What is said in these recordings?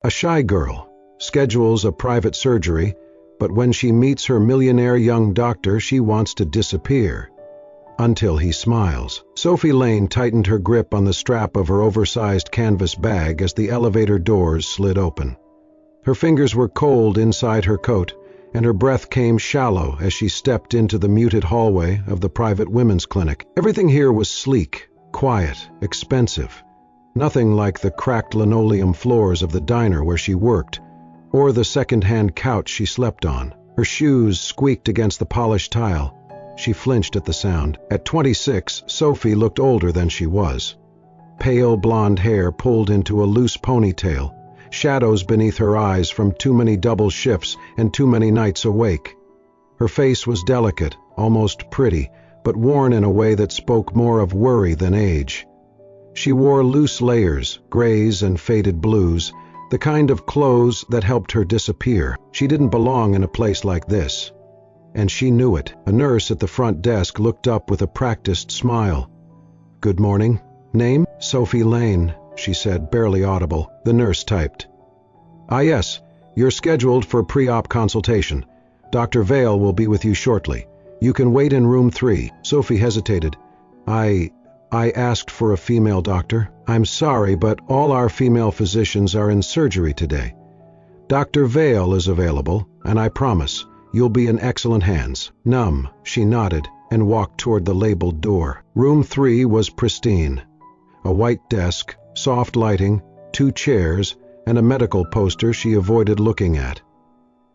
A shy girl, schedules a private surgery, but when she meets her millionaire young doctor, she wants to disappear. Until he smiles. Sophie Lane tightened her grip on the strap of her oversized canvas bag as the elevator doors slid open. Her fingers were cold inside her coat, and her breath came shallow as she stepped into the muted hallway of the private women's clinic. Everything here was sleek, quiet, expensive. Nothing like the cracked linoleum floors of the diner where she worked, or the second-hand couch she slept on. Her shoes squeaked against the polished tile. She flinched at the sound. At 26, Sophie looked older than she was. Pale blonde hair pulled into a loose ponytail, shadows beneath her eyes from too many double shifts and too many nights awake. Her face was delicate, almost pretty, but worn in a way that spoke more of worry than age. She wore loose layers, grays and faded blues, the kind of clothes that helped her disappear. She didn't belong in a place like this. And she knew it. A nurse at the front desk looked up with a practiced smile. "Good morning. Name?" "Sophie Lane," she said, barely audible. The nurse typed. "Ah yes, you're scheduled for pre-op consultation. Dr. Vale will be with you shortly. You can wait in room 3. Sophie hesitated. I asked for a female doctor. "I'm sorry, but all our female physicians are in surgery today. Dr. Vale is available, and I promise you'll be in excellent hands." Numb, she nodded and walked toward the labeled door. Room 3 was pristine. A white desk, soft lighting, 2 chairs, and a medical poster she avoided looking at.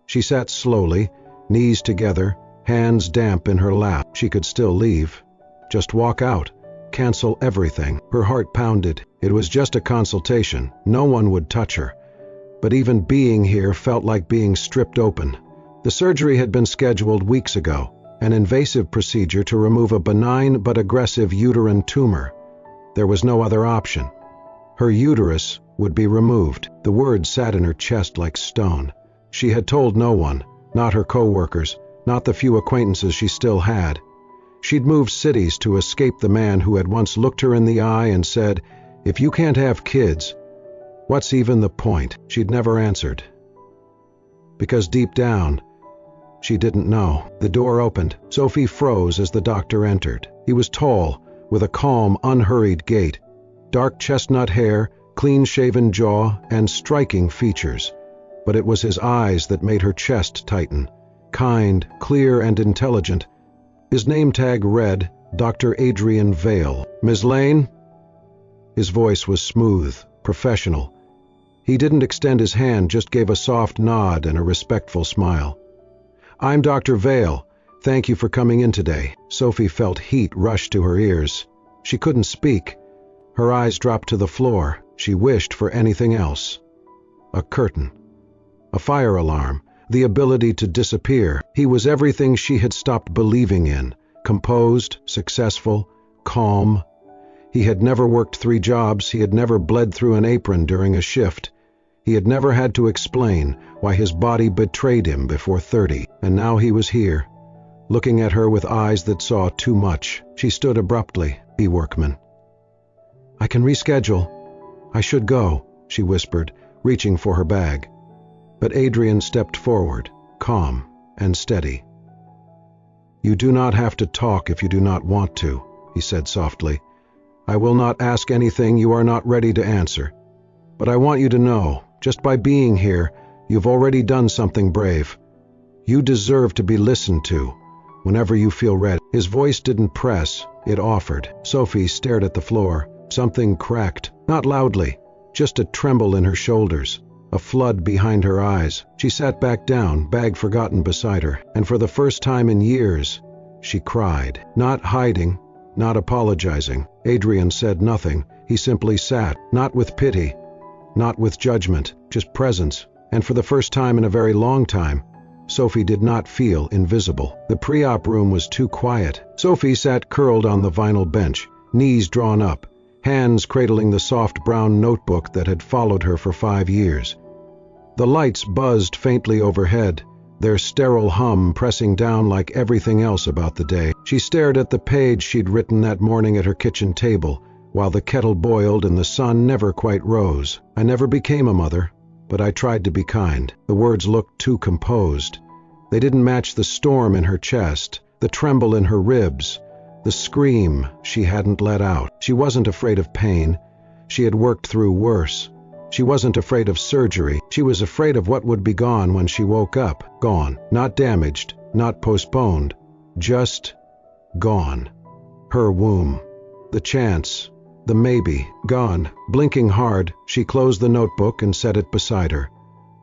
She sat slowly, knees together, hands damp in her lap. She could still leave. Just walk out. Cancel everything. Her heart pounded. It was just a consultation. No one would touch her. But even being here felt like being stripped open. The surgery had been scheduled weeks ago, an invasive procedure to remove a benign but aggressive uterine tumor. There was no other option. Her uterus would be removed. The words sat in her chest like stone. She had told no one, not her co-workers, not the few acquaintances she still had. She'd moved cities to escape the man who had once looked her in the eye and said, "If you can't have kids, what's even the point?" She'd never answered. Because deep down, she didn't know. The door opened. Sophie froze as the doctor entered. He was tall, with a calm, unhurried gait, dark chestnut hair, clean-shaven jaw, and striking features. But it was his eyes that made her chest tighten. Kind, clear, and intelligent. His name tag read, Dr. Adrian Vale. "Ms. Lane?" His voice was smooth, professional. He didn't extend his hand, just gave a soft nod and a respectful smile. "I'm Dr. Vale. Thank you for coming in today." Sophie felt heat rush to her ears. She couldn't speak. Her eyes dropped to the floor. She wished for anything else. A curtain. A fire alarm. The ability to disappear. He was everything she had stopped believing in. Composed, successful, calm. He had never worked 3 jobs. He had never bled through an apron during a shift. He had never had to explain why his body betrayed him before 30. And now he was here, looking at her with eyes that saw too much. She stood abruptly. "Be workman." "I can reschedule. I should go," she whispered, reaching for her bag. But Adrian stepped forward, calm and steady. "You do not have to talk if you do not want to," he said softly. "I will not ask anything you are not ready to answer. But I want you to know, just by being here, you've already done something brave. You deserve to be listened to, whenever you feel ready." His voice didn't press, it offered. Sophie stared at the floor. Something cracked, not loudly, just a tremble in her shoulders. A flood behind her eyes. She sat back down, bag forgotten beside her, and for the first time in years, she cried. Not hiding, not apologizing. Adrian said nothing. He simply sat, not with pity, not with judgment, just presence. And for the first time in a very long time, Sophie did not feel invisible. The pre-op room was too quiet. Sophie sat curled on the vinyl bench, knees drawn up, hands cradling the soft brown notebook that had followed her for 5 years. The lights buzzed faintly overhead, their sterile hum pressing down like everything else about the day. She stared at the page she'd written that morning at her kitchen table, while the kettle boiled and the sun never quite rose. "I never became a mother, but I tried to be kind. The words looked too composed. They didn't match the storm in her chest, the tremble in her ribs, the scream she hadn't let out. She wasn't afraid of pain. She had worked through worse. She wasn't afraid of surgery. She was afraid of what would be gone when she woke up. Gone. Not damaged, not postponed. Just gone. Her womb. The chance. The maybe. Gone. Blinking hard, she closed the notebook and set it beside her.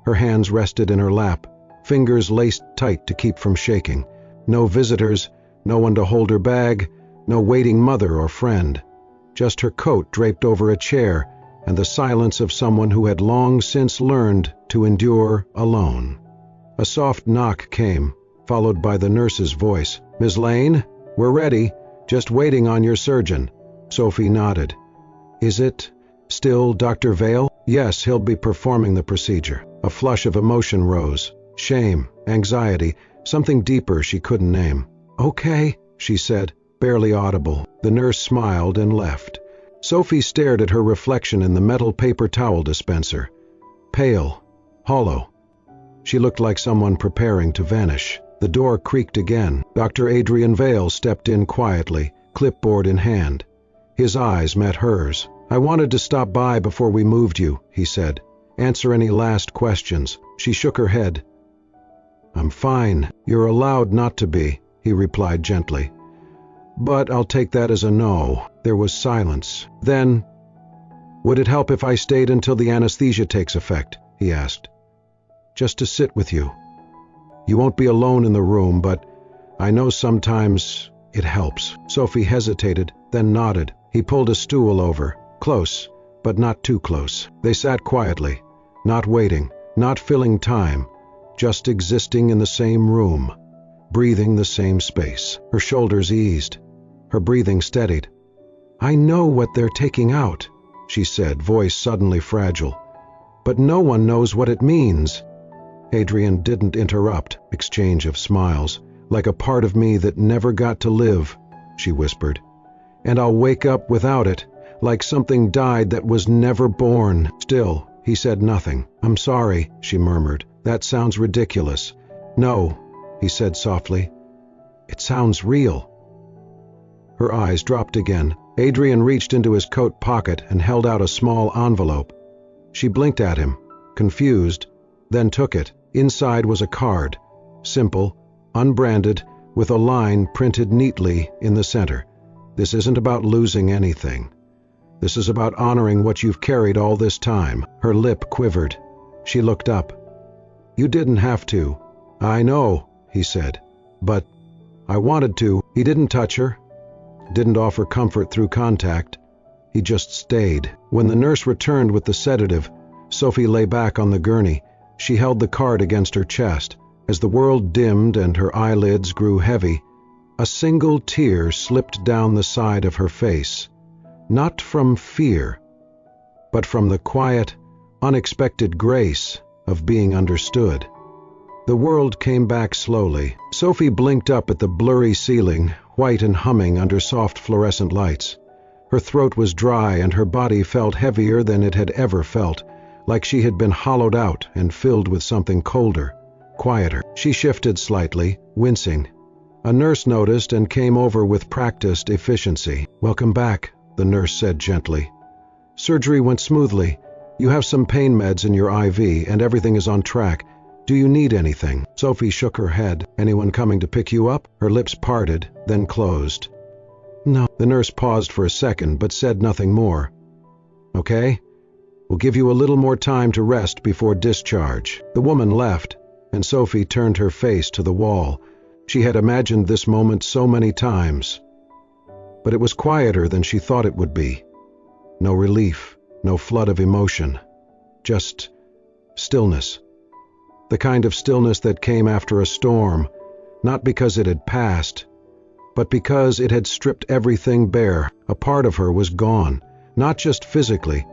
Her hands rested in her lap, fingers laced tight to keep from shaking. No visitors, no one to hold her bag, no waiting mother or friend. Just her coat draped over a chair and the silence of someone who had long since learned to endure alone. A soft knock came, followed by the nurse's voice. "Miss Lane, we're ready, just waiting on your surgeon." Sophie nodded. "Is it still Dr. Vale?" "Yes, he'll be performing the procedure." A flush of emotion rose. Shame, anxiety, something deeper she couldn't name. "Okay," she said, barely audible. The nurse smiled and left. Sophie stared at her reflection in the metal paper towel dispenser. Pale, hollow. She looked like someone preparing to vanish. The door creaked again. Dr. Adrian Vale stepped in quietly, clipboard in hand. His eyes met hers. "I wanted to stop by before we moved you," he said. "Answer any last questions." She shook her head. "I'm fine. You're allowed not to be," he replied gently. "But I'll take that as a no." There was silence. Then, "Would it help if I stayed until the anesthesia takes effect?" he asked. "Just to sit with you. You won't be alone in the room, but I know sometimes it helps." Sophie hesitated, then nodded. He pulled a stool over, close, but not too close. They sat quietly, not waiting, not filling time, just existing in the same room, breathing the same space. Her shoulders eased. Her breathing steadied. "I know what they're taking out," she said, voice suddenly fragile. "But no one knows what it means." Adrian didn't interrupt. Exchange of smiles. "Like a part of me that never got to live," she whispered. "And I'll wake up without it, like something died that was never born." Still, he said nothing. "I'm sorry," she murmured. "That sounds ridiculous." "No," he said softly. "It sounds real." Her eyes dropped again. Adrian reached into his coat pocket and held out a small envelope. She blinked at him, confused, then took it. Inside was a card, simple, unbranded, with a line printed neatly in the center. "This isn't about losing anything. This is about honoring what you've carried all this time." Her lip quivered. She looked up. "You didn't have to." "I know," he said. "But I wanted to." He didn't touch her, didn't offer comfort through contact. He just stayed. When the nurse returned with the sedative, Sophie lay back on the gurney. She held the card against her chest. As the world dimmed and her eyelids grew heavy, a single tear slipped down the side of her face. Not from fear, but from the quiet, unexpected grace of being understood. The world came back slowly. Sophie blinked up at the blurry ceiling, white and humming under soft fluorescent lights. Her throat was dry and her body felt heavier than it had ever felt, like she had been hollowed out and filled with something colder, quieter. She shifted slightly, wincing. A nurse noticed and came over with practiced efficiency. "Welcome back," the nurse said gently. "Surgery went smoothly. You have some pain meds in your IV and everything is on track. Do you need anything?" Sophie shook her head. "Anyone coming to pick you up?" Her lips parted, then closed. "No." The nurse paused for a second but said nothing more. "Okay. We'll give you a little more time to rest before discharge." The woman left, and Sophie turned her face to the wall. She had imagined this moment so many times. But it was quieter than she thought it would be. No relief, no flood of emotion. Just stillness. The kind of stillness that came after a storm, not because it had passed, but because it had stripped everything bare. A part of her was gone, not just physically,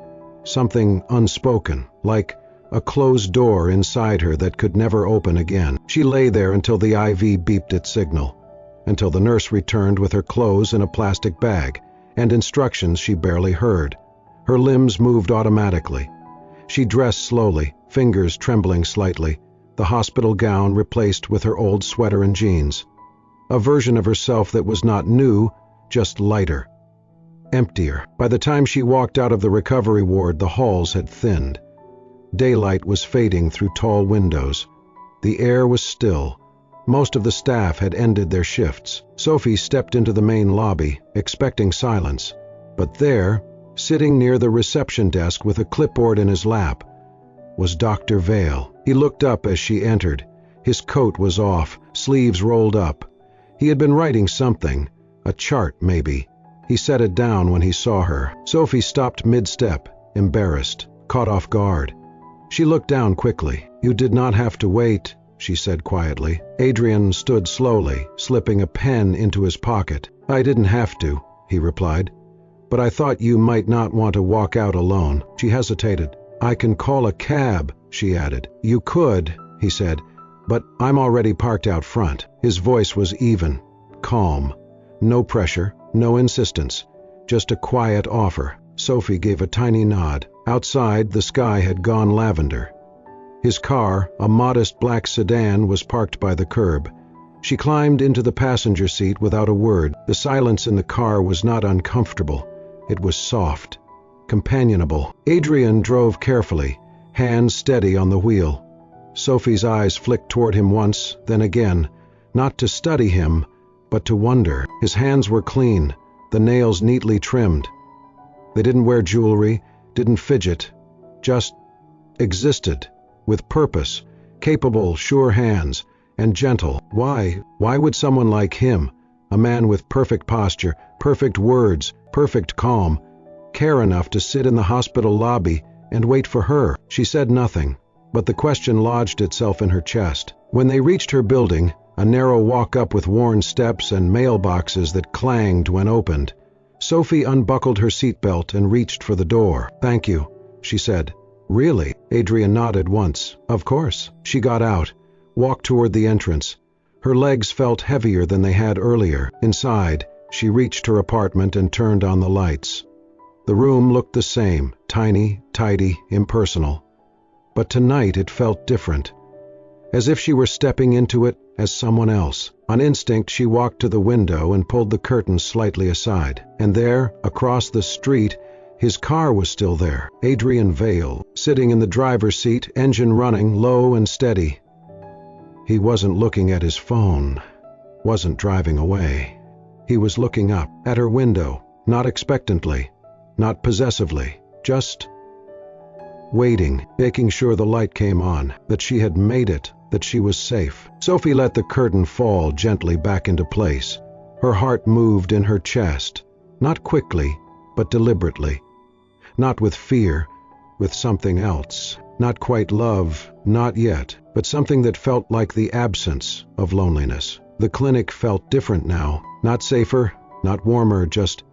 something unspoken, like a closed door inside her that could never open again. She lay there until the IV beeped its signal, until the nurse returned with her clothes in a plastic bag, and instructions she barely heard. Her limbs moved automatically. She dressed slowly, fingers trembling slightly, the hospital gown replaced with her old sweater and jeans. A version of herself that was not new, just lighter. Emptier. By the time she walked out of the recovery ward, the halls had thinned. Daylight was fading through tall windows. The air was still. Most of the staff had ended their shifts. Sophie stepped into the main lobby, expecting silence. But there, sitting near the reception desk with a clipboard in his lap, was Dr. Vale. He looked up as she entered. His coat was off, sleeves rolled up. He had been writing something, a chart maybe. He set it down when he saw her. Sophie stopped mid-step, embarrassed, caught off guard. She looked down quickly. "You did not have to wait," she said quietly. Adrian stood slowly, slipping a pen into his pocket. "I didn't have to," he replied. "But I thought you might not want to walk out alone." She hesitated. "I can call a cab," she added. "You could," he said, "but I'm already parked out front." His voice was even, calm. No pressure, no insistence, just a quiet offer. Sophie gave a tiny nod. Outside, the sky had gone lavender. His car, a modest black sedan, was parked by the curb. She climbed into the passenger seat without a word. The silence in the car was not uncomfortable. It was soft, companionable. Adrian drove carefully, hands steady on the wheel. Sophie's eyes flicked toward him once, then again, not to study him, but to wonder. His hands were clean, the nails neatly trimmed. They didn't wear jewelry, didn't fidget, just existed, with purpose, capable, sure hands, and gentle. Why would someone like him, a man with perfect posture, perfect words, perfect calm, care enough to sit in the hospital lobby and wait for her? She said nothing, but the question lodged itself in her chest. When they reached her building, a narrow walk-up with worn steps and mailboxes that clanged when opened, Sophie unbuckled her seatbelt and reached for the door. "Thank you," she said. "Really?" Adrian nodded once. "Of course." She got out, walked toward the entrance. Her legs felt heavier than they had earlier. Inside, she reached her apartment and turned on the lights. The room looked the same, tiny, tidy, impersonal. But tonight it felt different, as if she were stepping into it as someone else. On instinct, she walked to the window and pulled the curtains slightly aside. And there, across the street, his car was still there. Adrian Vale, sitting in the driver's seat, engine running, low and steady. He wasn't looking at his phone, wasn't driving away. He was looking up, at her window, not expectantly, not possessively, just waiting, making sure the light came on, that she had made it, that she was safe. Sophie let the curtain fall gently back into place. Her heart moved in her chest, not quickly, but deliberately. Not with fear, with something else. Not quite love, not yet, but something that felt like the absence of loneliness. The clinic felt different now, not safer, not warmer, just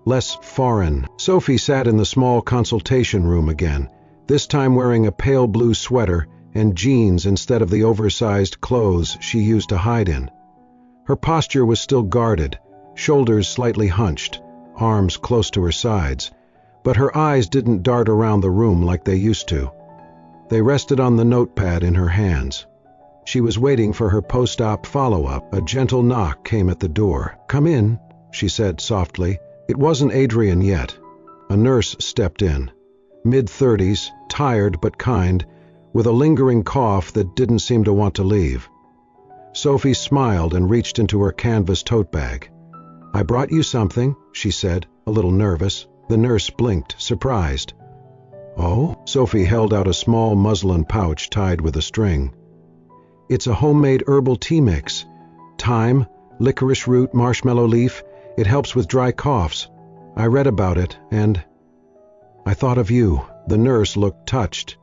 less foreign. Sophie sat in the small consultation room again, this time wearing a pale blue sweater and jeans instead of the oversized clothes she used to hide in. Her posture was still guarded, shoulders slightly hunched, arms close to her sides, but her eyes didn't dart around the room like they used to. They rested on the notepad in her hands. She was waiting for her post-op follow-up. A gentle knock came at the door. "Come in," she said softly. It wasn't Adrian yet. A nurse stepped in, mid-30s, tired but kind, with a lingering cough that didn't seem to want to leave. Sophie smiled and reached into her canvas tote bag. "I brought you something," she said, a little nervous. The nurse blinked, surprised. "Oh?" Sophie held out a small muslin pouch tied with a string. "It's a homemade herbal tea mix. Thyme, licorice root, marshmallow leaf. It helps with dry coughs. I read about it, and I thought of you." The nurse looked touched.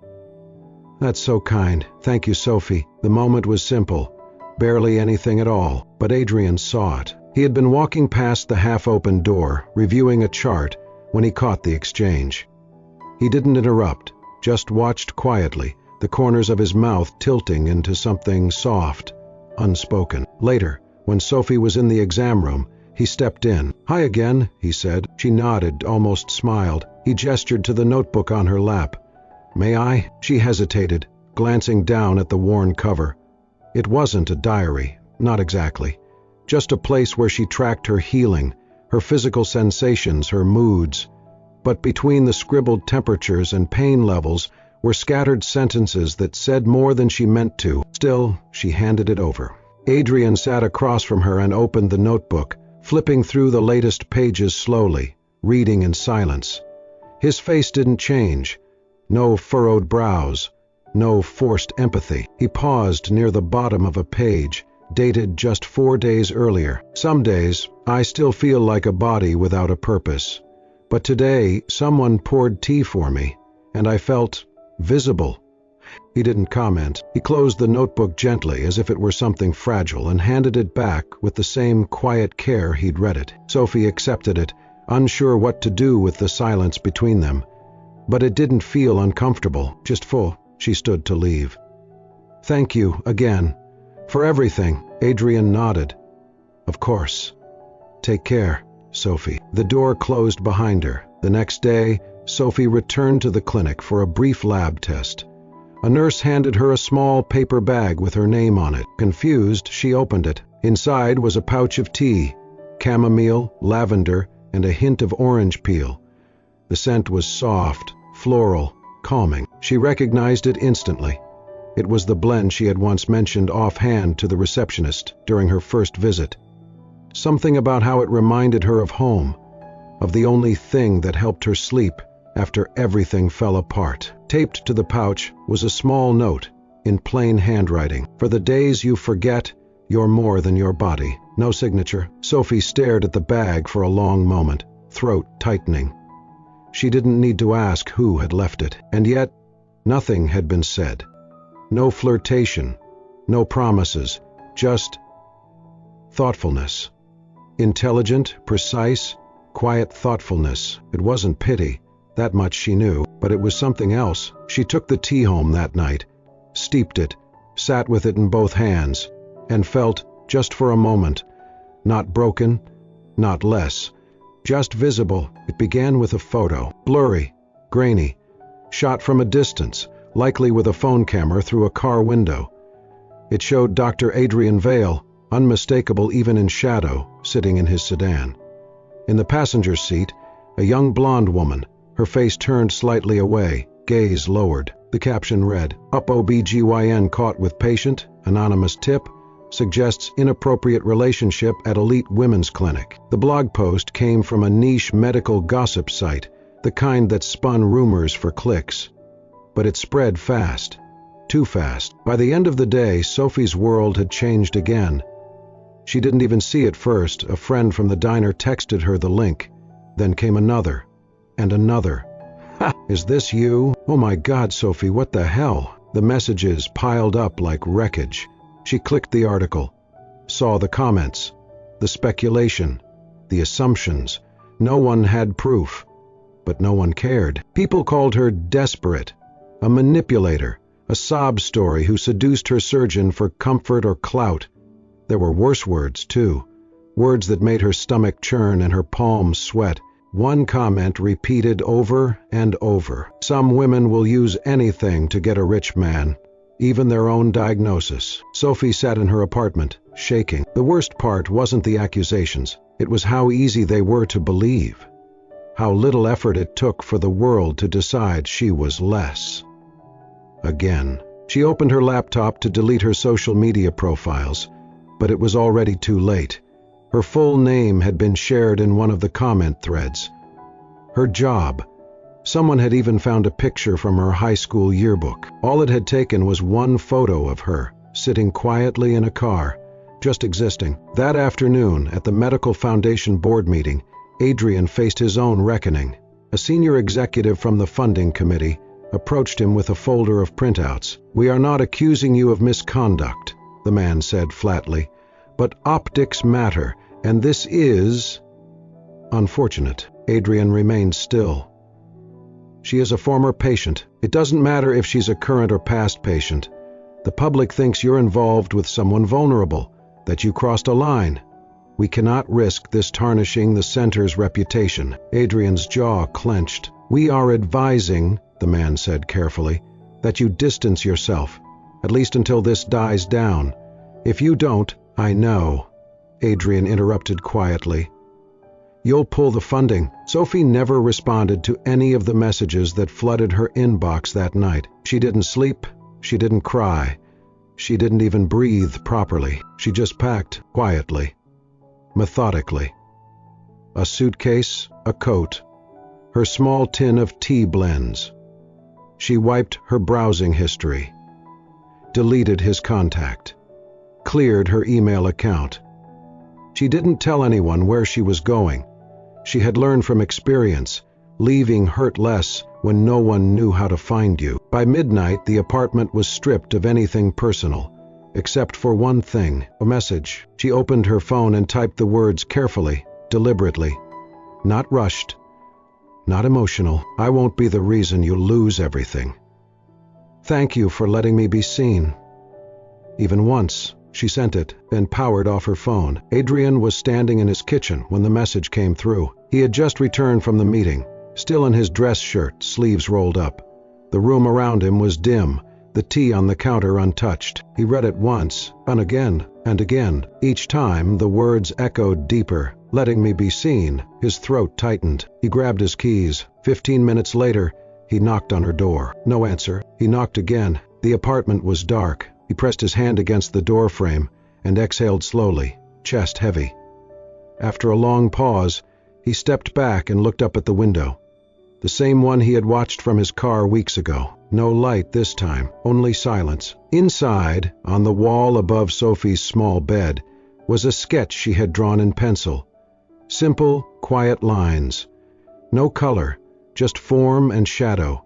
"That's so kind. Thank you, Sophie." The moment was simple, barely anything at all, but Adrian saw it. He had been walking past the half-open door, reviewing a chart, when he caught the exchange. He didn't interrupt, just watched quietly, the corners of his mouth tilting into something soft, unspoken. Later, when Sophie was in the exam room, he stepped in. "Hi again," he said. She nodded, almost smiled. He gestured to the notebook on her lap. May I? She hesitated, glancing down at the worn cover. It wasn't a diary, not exactly. Just a place where she tracked her healing, her physical sensations, her moods. But between the scribbled temperatures and pain levels were scattered sentences that said more than she meant to. Still, she handed it over. Adrian sat across from her and opened the notebook, flipping through the latest pages slowly, reading in silence. His face didn't change. No furrowed brows, no forced empathy. He paused near the bottom of a page, dated just 4 days earlier. Some days, I still feel like a body without a purpose. But today, someone poured tea for me, and I felt visible. He didn't comment. He closed the notebook gently as if it were something fragile and handed it back with the same quiet care he'd read it. Sophie accepted it, unsure what to do with the silence between them. But it didn't feel uncomfortable, just full. She stood to leave. "Thank you, again. For everything," Adrian nodded. "Of course. Take care, Sophie." The door closed behind her. The next day, Sophie returned to the clinic for a brief lab test. A nurse handed her a small paper bag with her name on it. Confused, she opened it. Inside was a pouch of tea, chamomile, lavender, and a hint of orange peel. The scent was soft, floral, calming. She recognized it instantly. It was the blend she had once mentioned offhand to the receptionist during her first visit. Something about how it reminded her of home, of the only thing that helped her sleep after everything fell apart. Taped to the pouch was a small note in plain handwriting. "For the days you forget, you're more than your body." No signature. Sophie stared at the bag for a long moment, throat tightening. She didn't need to ask who had left it, and yet nothing had been said. No flirtation, no promises, just thoughtfulness. Intelligent, precise, quiet thoughtfulness. It wasn't pity, that much she knew, but it was something else. She took the tea home that night, steeped it, sat with it in both hands, and felt, just for a moment, not broken, not less, just visible. It began with a photo, blurry, grainy, shot from a distance, likely with a phone camera through a car window. It showed Dr. Adrian Vale, unmistakable even in shadow, sitting in his sedan. In the passenger seat, a young blonde woman, her face turned slightly away, gaze lowered. The caption read, "Up OBGYN caught with patient, anonymous tip, suggests inappropriate relationship at elite women's clinic." The blog post came from a niche medical gossip site, the kind that spun rumors for clicks. But it spread fast, too fast. By the end of the day, Sophie's world had changed again. She didn't even see it first. A friend from the diner texted her the link. Then came another, and another. "Ha! Is this you? Oh my God, Sophie, what the hell?" The messages piled up like wreckage. She clicked the article, saw the comments, the speculation, the assumptions. No one had proof, but no one cared. People called her desperate, a manipulator, a sob story who seduced her surgeon for comfort or clout. There were worse words, too, words that made her stomach churn and her palms sweat. One comment repeated over and over. "Some women will use anything to get a rich man, even their own diagnosis." Sophie sat in her apartment, shaking. The worst part wasn't the accusations. It was how easy they were to believe. How little effort it took for the world to decide she was less. Again. She opened her laptop to delete her social media profiles, but it was already too late. Her full name had been shared in one of the comment threads. Her job. Someone had even found a picture from her high school yearbook. All it had taken was one photo of her, sitting quietly in a car, just existing. That afternoon, at the Medical Foundation board meeting, Adrian faced his own reckoning. A senior executive from the funding committee approached him with a folder of printouts. "We are not accusing you of misconduct," the man said flatly, "but optics matter, and this is unfortunate." Adrian remained still. "She is a former patient. It doesn't matter if she's a current or past patient. The public thinks you're involved with someone vulnerable, that you crossed a line. We cannot risk this tarnishing the center's reputation." Adrian's jaw clenched. "We are advising the man said carefully, "that you distance yourself, at least until this dies down. If you don't, I know," Adrian interrupted quietly. "You'll pull the funding." Sophie never responded to any of the messages that flooded her inbox that night. She didn't sleep, she didn't cry, she didn't even breathe properly. She just packed quietly, methodically. A suitcase, a coat, her small tin of tea blends. She wiped her browsing history, deleted his contact, cleared her email account. She didn't tell anyone where she was going. She had learned from experience, leaving hurt less when no one knew how to find you. By midnight, the apartment was stripped of anything personal, except for one thing, a message. She opened her phone and typed the words carefully, deliberately. Not rushed, not emotional. "I won't be the reason you lose everything. Thank you for letting me be seen." Even once, she sent it, then powered off her phone. Adrian was standing in his kitchen when the message came through. He had just returned from the meeting, still in his dress shirt, sleeves rolled up. The room around him was dim, the tea on the counter untouched. He read it once, and again, and again. Each time, the words echoed deeper. "Letting me be seen." His throat tightened. He grabbed his keys. 15 minutes later, he knocked on her door. No answer. He knocked again. The apartment was dark. He pressed his hand against the door frame and exhaled slowly, chest heavy. After a long pause, he stepped back and looked up at the window. The same one he had watched from his car weeks ago. No light this time, only silence. Inside, on the wall above Sophie's small bed, was a sketch she had drawn in pencil. Simple, quiet lines. No color, just form and shadow.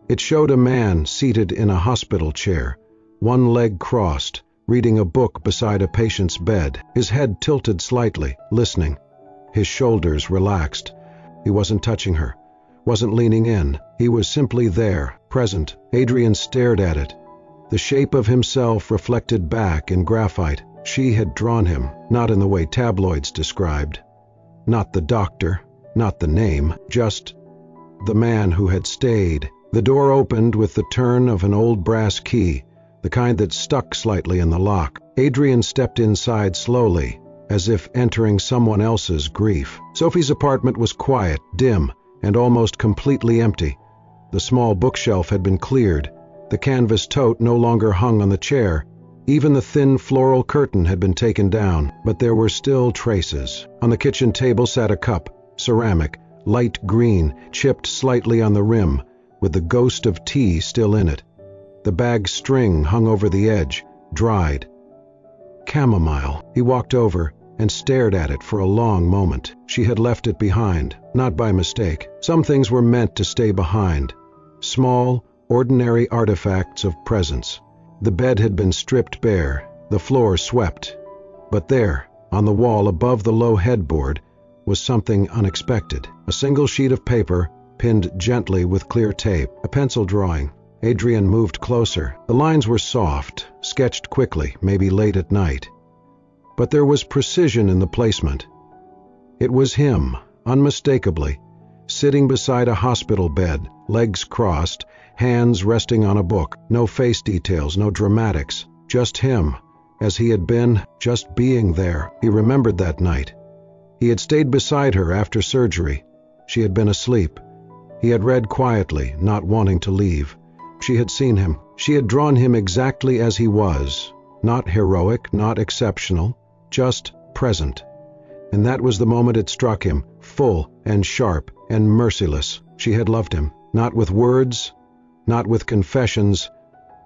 It showed a man seated in a hospital chair, one leg crossed, reading a book beside a patient's bed, his head tilted slightly, listening. His shoulders relaxed. He wasn't touching her, wasn't leaning in. He was simply there, present. Adrian stared at it. The shape of himself reflected back in graphite. She had drawn him, not in the way tabloids described. Not the doctor, not the name, just the man who had stayed. The door opened with the turn of an old brass key, the kind that stuck slightly in the lock. Adrian stepped inside slowly, as if entering someone else's grief. Sophie's apartment was quiet, dim, and almost completely empty. The small bookshelf had been cleared. The canvas tote no longer hung on the chair. Even the thin floral curtain had been taken down, but there were still traces. On the kitchen table sat a cup, ceramic, light green, chipped slightly on the rim, with the ghost of tea still in it. The bag string hung over the edge, dried. Chamomile. He walked over and stared at it for a long moment. She had left it behind, not by mistake. Some things were meant to stay behind. Small, ordinary artifacts of presence. The bed had been stripped bare, the floor swept. But there, on the wall above the low headboard, was something unexpected. A single sheet of paper, pinned gently with clear tape. A pencil drawing. Adrian moved closer. The lines were soft, sketched quickly, maybe late at night. But there was precision in the placement. It was him, unmistakably, sitting beside a hospital bed, legs crossed, hands resting on a book. No face details, no dramatics. Just him, as he had been, just being there. He remembered that night. He had stayed beside her after surgery. She had been asleep. He had read quietly, not wanting to leave. She had seen him. She had drawn him exactly as he was. Not heroic, not exceptional, just present. And that was the moment it struck him, full and sharp and merciless. She had loved him, not with words, not with confessions,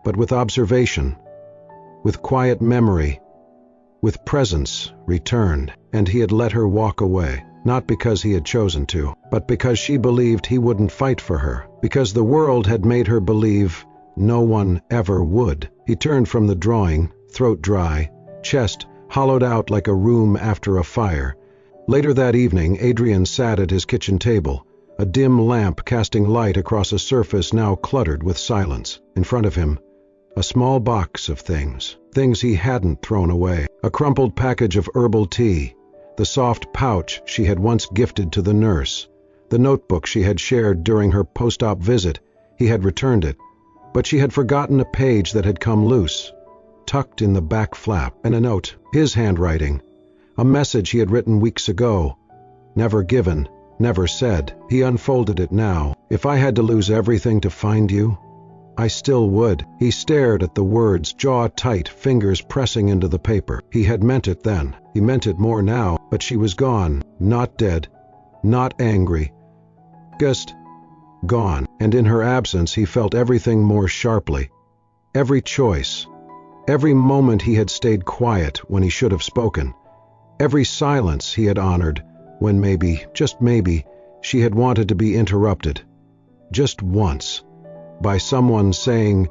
but with observation, with quiet memory, with presence returned. And he had let her walk away, not because he had chosen to, but because she believed he wouldn't fight for her, because the world had made her believe no one ever would. He turned from the drawing, throat dry, chest hollowed out like a room after a fire. Later that evening, Adrian sat at his kitchen table, a dim lamp casting light across a surface now cluttered with silence. In front of him, a small box of things he hadn't thrown away. A crumpled package of herbal tea, the soft pouch she had once gifted to the nurse, the notebook she had shared during her post-op visit. He had returned it, but she had forgotten a page that had come loose, tucked in the back flap, and a note, his handwriting, a message he had written weeks ago, never given, never said. He unfolded it now. If I had to lose everything to find you, I still would. He stared at the words, jaw tight, fingers pressing into the paper. He had meant it then. He meant it more now, but she was gone, not dead, not angry, just gone. And in her absence he felt everything more sharply. Every choice, every moment he had stayed quiet when he should have spoken, every silence he had honored when maybe, just maybe, she had wanted to be interrupted. Just once. By someone saying,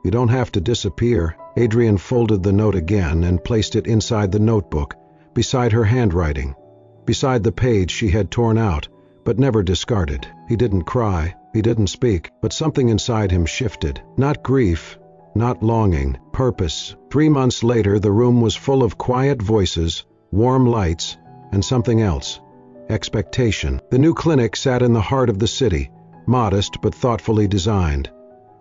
"You don't have to disappear." Adrian folded the note again and placed it inside the notebook, beside her handwriting, beside the page she had torn out, but never discarded. He didn't cry, he didn't speak, but something inside him shifted. Not grief, not longing, purpose. 3 months later, the room was full of quiet voices, warm lights, and something else. Expectation. The new clinic sat in the heart of the city, modest but thoughtfully designed.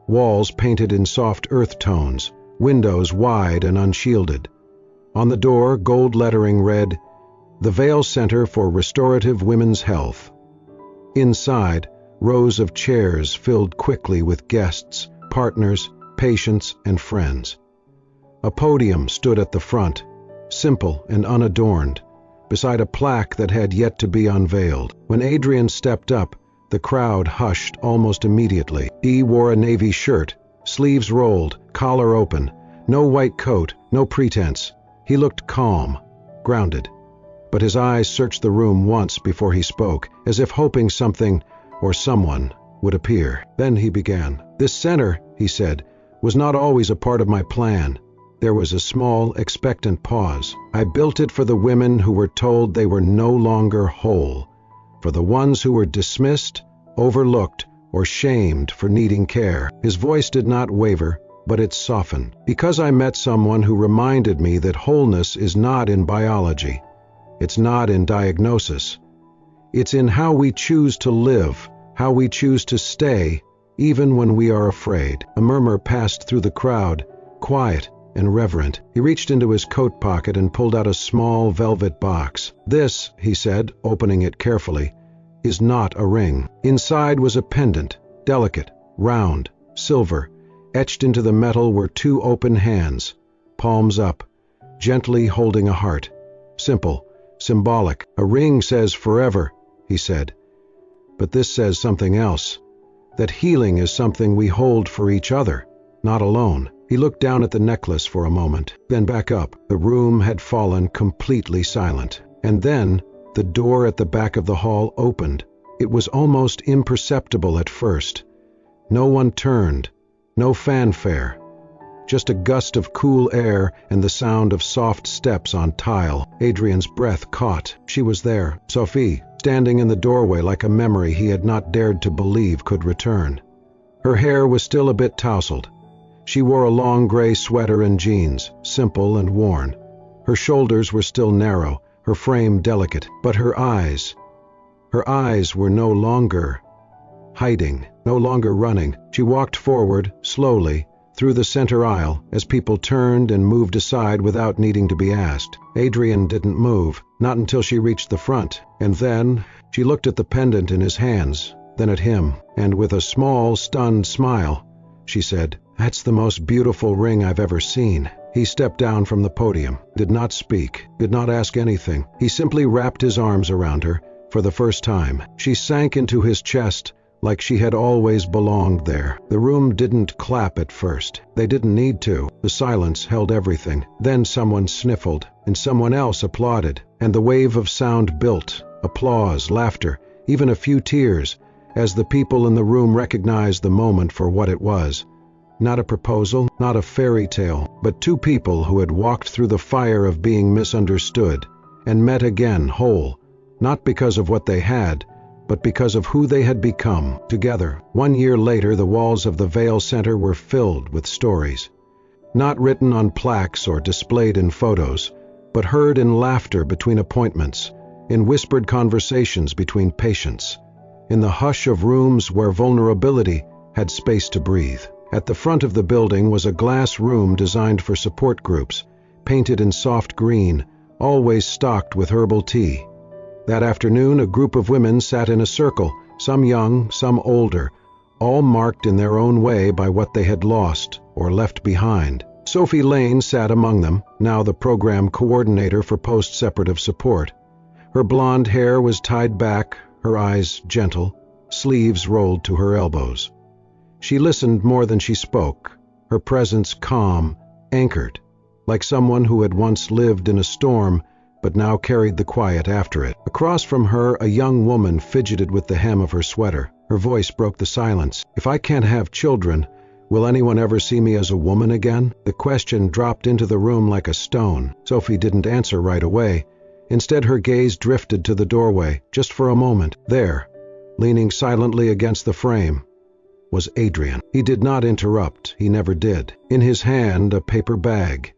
Walls painted in soft earth tones, windows wide and unshielded. On the door, gold lettering read, "The Vale Center for Restorative Women's Health." Inside, rows of chairs filled quickly with guests, partners, patients, and friends. A podium stood at the front, simple and unadorned, beside a plaque that had yet to be unveiled. When Adrian stepped up, the crowd hushed almost immediately. He wore a navy shirt, sleeves rolled, collar open, no white coat, no pretense. He looked calm, grounded, but his eyes searched the room once before he spoke, as if hoping something or someone would appear. Then he began. "This center," he said, "was not always a part of my plan." There was a small, expectant pause. "I built it for the women who were told they were no longer whole, for the ones who were dismissed, overlooked, or shamed for needing care." His voice did not waver, but it softened. "Because I met someone who reminded me that wholeness is not in biology. It's not in diagnosis. It's in how we choose to live, how we choose to stay, even when we are afraid." A murmur passed through the crowd, quiet and reverent. He reached into his coat pocket and pulled out a small velvet box. "This," he said, opening it carefully, "is not a ring." Inside was a pendant, delicate, round, silver. Etched into the metal were 2 open hands, palms up, gently holding a heart. Simple, symbolic. "A ring says forever," he said. "But this says something else. That healing is something we hold for each other, not alone." He looked down at the necklace for a moment, then back up. The room had fallen completely silent. And then the door at the back of the hall opened. It was almost imperceptible at first. No one turned, no fanfare. Just a gust of cool air and the sound of soft steps on tile. Adrian's breath caught. She was there, Sophie, standing in the doorway like a memory he had not dared to believe could return. Her hair was still a bit tousled. She wore a long gray sweater and jeans, simple and worn. Her shoulders were still narrow, her frame delicate, but her eyes were no longer hiding, no longer running. She walked forward, slowly, through the center aisle, as people turned and moved aside without needing to be asked. Adrian didn't move, not until she reached the front, and then she looked at the pendant in his hands, then at him, and with a small, stunned smile, she said, "That's the most beautiful ring I've ever seen." He stepped down from the podium, did not speak, did not ask anything. He simply wrapped his arms around her, for the first time. She sank into his chest like she had always belonged there. The room didn't clap at first. They didn't need to. The silence held everything. Then someone sniffled, and someone else applauded, and the wave of sound built. Applause, laughter, even a few tears, as the people in the room recognized the moment for what it was. Not a proposal, not a fairy tale, but 2 people who had walked through the fire of being misunderstood and met again whole, not because of what they had, but because of who they had become together. 1 year later, the walls of the Vale Center were filled with stories, not written on plaques or displayed in photos, but heard in laughter between appointments, in whispered conversations between patients, in the hush of rooms where vulnerability had space to breathe. At the front of the building was a glass room designed for support groups, painted in soft green, always stocked with herbal tea. That afternoon, a group of women sat in a circle, some young, some older, all marked in their own way by what they had lost or left behind. Sophie Lane sat among them, now the program coordinator for post-separative support. Her blonde hair was tied back, her eyes gentle, sleeves rolled to her elbows. She listened more than she spoke, her presence calm, anchored, like someone who had once lived in a storm but now carried the quiet after it. Across from her, a young woman fidgeted with the hem of her sweater. Her voice broke the silence. "If I can't have children, will anyone ever see me as a woman again?" The question dropped into the room like a stone. Sophie didn't answer right away. Instead, her gaze drifted to the doorway, just for a moment. There, leaning silently against the frame, was Adrian. He did not interrupt, he never did. In his hand, a paper bag.